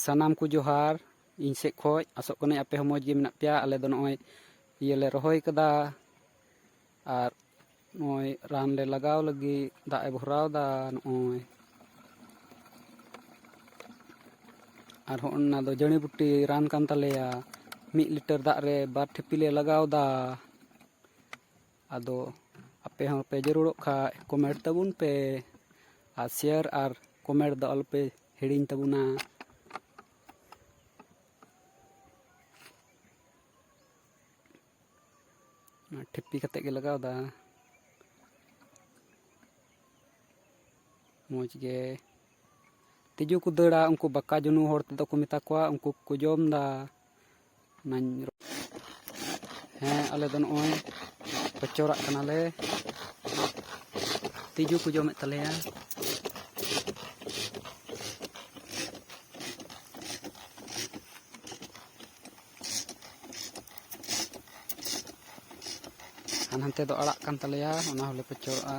Sanam ku johar ᱤᱧ ᱥᱮᱫ ᱠᱷᱚᱡ ᱟᱥᱚᱜ ᱠᱟᱹᱱᱟᱹᱧ ᱟᱯᱮ ᱦᱚᱸ ᱢᱚᱡᱽ ᱜᱮ ᱢᱮᱱᱟᱜ ᱯᱮᱭᱟ ᱟᱞᱮ ᱫᱚ ᱱᱚᱜᱼᱚᱭ ᱤᱭᱟᱹ ᱞᱮ ᱨᱚᱦᱚᱭ ᱠᱟᱫᱟ ᱟᱨ ᱱᱚᱜᱼᱚᱭ ᱨᱟᱱ ᱞᱮ ᱞᱟᱜᱟᱣ ᱞᱟᱹᱜᱤᱫ ᱫᱟᱜ ᱮ ᱵᱷᱚᱨᱟᱣ ᱫᱟ ᱱᱚᱜᱼᱚᱭ ᱟᱨ ᱚᱱᱟ ᱫᱚ ᱡᱟᱹᱲᱤ ᱵᱩᱴᱤ ᱨᱟᱱ ᱠᱟᱱ ᱛᱟᱞᱮᱭᱟ 1 ᱞᱤᱴᱟᱨ ᱫᱟᱜ ᱨᱮ 2 ᱴᱷᱤᱯᱤ ᱞᱮ ᱞᱟᱜᱟᱣ ᱫᱟ ᱟᱫᱚ ᱟᱯᱮ ᱦᱚᱸ ᱯᱮ ᱡᱟᱹᱨᱩᱲᱚᱜ ᱠᱷᱟᱡ ᱠᱚᱢᱮᱱᱴ ᱛᱟᱵᱚᱱ ᱯᱮ ᱟᱨ শেয়ার ᱟᱨ ᱠᱚᱢᱮᱱᱴ ᱫᱚ ᱟᱞᱚᱯᱮ ᱦᱤᱲᱤᱧ ᱛᱟᱵᱚᱱᱟ ᱴᱷᱤᱯᱤ ᱠᱟᱛᱮ ᱜᱮ ᱞᱟᱜᱟᱣ ᱫᱟ ᱢᱚᱡᱽ ᱜᱮ ᱛᱤᱡᱩ ᱠᱚ ᱫᱟᱹᱲᱟ ᱩᱱᱠᱩ ᱵᱟᱠᱟ ᱡᱩᱱᱩ ᱦᱚᱲ ᱛᱮᱫᱚ ᱠᱚ ᱢᱮᱛᱟ ᱠᱚᱣᱟ ᱩᱱᱠᱩ ᱠᱚ ᱡᱚᱢ ᱫᱟ ᱟᱞᱮ ᱫᱚ ᱱᱚᱜᱼᱚᱭ ᱯᱚᱪᱚᱨᱟᱜ ᱠᱟᱱᱟᱞᱮ ᱛᱤᱡᱩ ᱠᱚ ᱡᱚᱢᱮᱫ ᱛᱟᱞᱮᱭᱟ ᱦᱟᱱᱛᱮ ᱫᱚ ᱟᱲᱟᱜ ᱠᱟᱱ ᱛᱟᱞᱮᱭᱟ ᱚᱱᱟ ᱦᱚᱸᱞᱮ ᱯᱚᱪᱚᱨᱟᱜᱼᱟ